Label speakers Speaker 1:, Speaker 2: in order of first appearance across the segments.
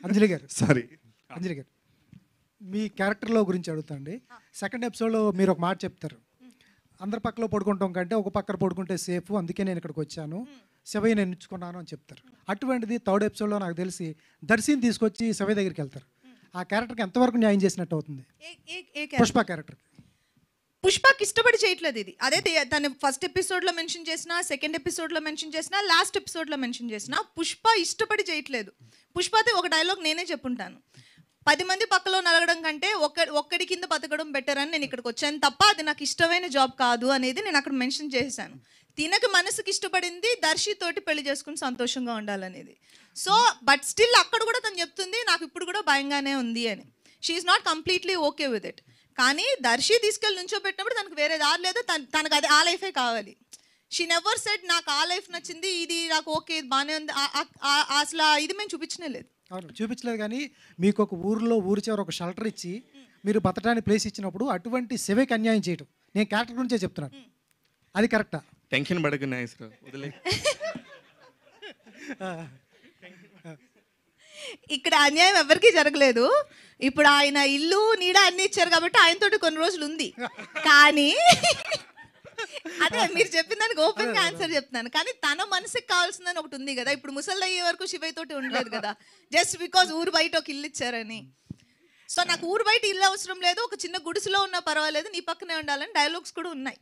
Speaker 1: అంజలి గారు
Speaker 2: సారీ
Speaker 1: అంజలి గారు మీ క్యారెక్టర్లో గురించి అడుగుతాండి. సెకండ్ ఎపిసోడ్లో మీరు ఒక మాట చెప్తారు, అందరి పక్కలో పడుకుంటాం కంటే ఒక పక్కన పడుకుంటే సేఫ్, అందుకే నేను ఇక్కడికి వచ్చాను, శివయ్య నేను ఎంచుకున్నాను అని చెప్తారు. అటువంటిది థర్డ్ ఎపిసోడ్లో నాకు తెలిసి దర్శిని తీసుకొచ్చి శివయ్య దగ్గరికి వెళ్తారు. ఆ క్యారెక్టర్కి ఎంతవరకు న్యాయం చేసినట్టు అవుతుంది? పుష్ప క్యారెక్టర్
Speaker 3: పుష్పకి ఇష్టపడి చేయట్లేదు ఇది. అదే తను ఫస్ట్ ఎపిసోడ్లో మెన్షన్ చేసిన, సెకండ్ ఎపిసోడ్లో మెన్షన్ చేసిన, లాస్ట్ ఎపిసోడ్లో మెన్షన్ చేసిన, పుష్ప ఇష్టపడి చేయట్లేదు. పుష్పతో ఒక డైలాగ్ నేనే చెప్పుంటాను, 10 మంది పక్కలో నలగడం కంటే ఒక్కడి కింద బతకడం బెటర్ అని నేను ఇక్కడికి వచ్చాను తప్ప అది నాకు ఇష్టమైన జాబ్ కాదు అనేది నేను అక్కడ మెన్షన్ చేశాను. తినకు మనసుకి ఇష్టపడింది దర్శితోటి పెళ్లి చేసుకుని సంతోషంగా ఉండాలనేది. సో బట్ స్టిల్ అక్కడ కూడా తను చెప్తుంది నాకు ఇప్పుడు కూడా భయంగానే ఉంది అని. She is not completely okay with it. కానీ దర్శి తీసుకెళ్ళి నుంచోబెట్టినప్పుడు తనకు వేరే దారి లేదు, తనకు అది ఆ లైఫే కావాలి. షీ నెవర్ సెడ్ నాకు ఆ లైఫ్ నచ్చింది, ఇది నాకు ఓకే, ఇది బాగానే ఉంది, అసలు ఇది మేము చూపించనే లేదు.
Speaker 1: అవును, చూపించలేదు. కానీ మీకు ఒక ఊరి చివర ఒక షెల్టర్ ఇచ్చి మీరు బతకడానికి ప్లేస్ ఇచ్చినప్పుడు అటువంటి శివకి అన్యాయం చేయటం, నేను క్యారెక్టర్ గురించే చెప్తున్నాను, అది కరెక్టా?
Speaker 2: టెన్షన్ పడకు నాగేశ్వరరావు, వదిలే.
Speaker 3: ఇక్కడ అన్యాయం ఎవరికీ జరగలేదు. ఇప్పుడు ఆయన ఇల్లు నీడ అన్ని ఇచ్చారు కాబట్టి ఆయనతోటి కొన్ని రోజులు ఉంది. కానీ అదే మీరు చెప్పిన దానికి ఓపెన్ గా ఆన్సర్ చెప్తున్నాను. కానీ తన మనసుకి కావాల్సిందని ఒకటి ఉంది కదా. ఇప్పుడు ముసలి అయ్యే వరకు శివయ్య తోటి ఉండలేదు కదా, జస్ట్ బికాజ్ ఊరు బయట ఒక ఇల్లు ఇచ్చారని. సో నాకు ఊరు బయట ఇల్లు అవసరం లేదు, ఒక చిన్న గుడిసెలో ఉన్నా పర్వాలేదు, నీ పక్కనే ఉండాలని డైలాగ్స్ కూడా ఉన్నాయి.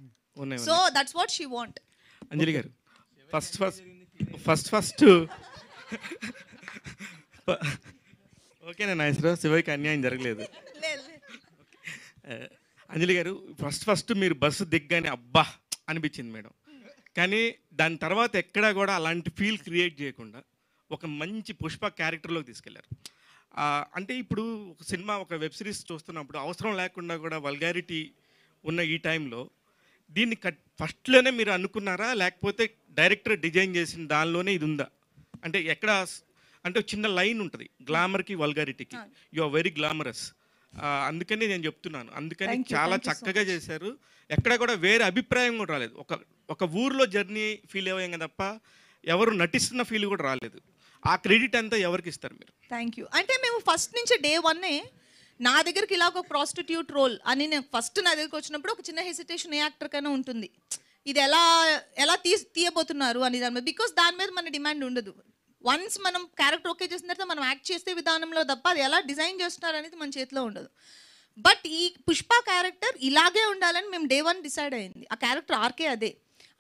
Speaker 3: So that's what she want.
Speaker 2: Anjali గారు ఫస్ట్ ఓకేనా నాగేశ్వరరావు, శివకి అన్యాయం జరగలేదు. అంజలి గారు ఫస్ట్ మీరు బస్సు దిగ్గానే అబ్బా అనిపించింది మేడం. కానీ దాని తర్వాత ఎక్కడా కూడా అలాంటి ఫీల్ క్రియేట్ చేయకుండా ఒక మంచి పుష్ప క్యారెక్టర్లోకి తీసుకెళ్లారు. అంటే ఇప్పుడు ఒక సినిమా, ఒక వెబ్ సిరీస్ చూస్తున్నప్పుడు అవసరం లేకుండా కూడా వల్గారిటీ ఉన్న ఈ టైంలో దీన్ని ఫస్ట్లోనే మీరు అనుకున్నారా, లేకపోతే డైరెక్టర్ డిజైన్ చేసిన దానిలోనే ఇది ఉందా? అంటే ఎక్కడ అంటే చిన్న లైన్ ఉంటుంది గ్లామర్కి వల్గారిటీకి, యు ఆర్ వెరీ గ్లామరస్, అందుకని నేను చెప్తున్నాను. అందుకని చాలా చక్కగా చేశారు. ఎక్కడ కూడా వేరే అభిప్రాయం కూడా రాలేదు. ఒక ఊర్లో జర్నీ ఫీల్ అయ్యాం తప్ప ఎవరు నటిస్తున్న ఫీల్ కూడా రాలేదు. ఆ క్రెడిట్ అంతా ఎవరికి ఇస్తారు మీరు?
Speaker 3: Thank you. అంటే మేము ఫస్ట్ నుంచి డే 1 నా దగ్గరికి ఇలా ఒక ప్రాస్టిట్యూట్ రోల్ అని నేను ఫస్ట్ నా దగ్గరికి వచ్చినప్పుడు ఒక చిన్న హెసిటేషన్ ఏ యాక్టర్ కైనా ఉంటుంది, ఇది ఎలా తీయబోతున్నారు అని దాని మీద. బికాస్ దాని మీద మన డిమాండ్ ఉండదు. వన్స్ మనం క్యారెక్టర్ ఓకే చేసిన తర్వాత మనం యాక్ట్ చేసే విధానంలో తప్ప అది ఎలా డిజైన్ చేస్తున్నారు అనేది మన చేతిలో ఉండదు. బట్ ఈ పుష్ప క్యారెక్టర్ ఇలాగే ఉండాలని మేము డే 1 డిసైడ్ అయింది. ఆ క్యారెక్టర్ ఆర్కే అదే.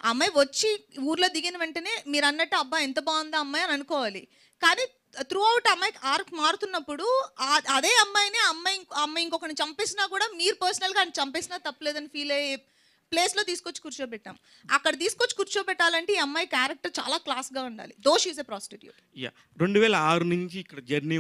Speaker 3: ఆ అమ్మాయి వచ్చి ఊర్లో దిగిన వెంటనే మీరు అన్నట్టు అబ్బాయి ఎంత బాగుందా అమ్మాయి అని అనుకోవాలి. కానీ త్రూ అవుట్ అమ్మాయికి ఆర్క్ మారుతున్నప్పుడు అదే అమ్మాయిని అమ్మాయి ఇంకొకరిని చంపేసినా కూడా మీరు పర్సనల్గా ఆయన చంపేసినా తప్పలేదని ఫీల్ అయ్యే ప్లేస్లో తీసుకొచ్చి కూర్చోబెట్టాం. అక్కడ తీసుకొచ్చి కూర్చోబెట్టాలంటే ఈ అమ్మాయి క్యారెక్టర్ చాలా క్లాస్గా ఉండాలి. Though she is a prostitute.
Speaker 2: 2006 నుంచి ఇక్కడ జర్నీ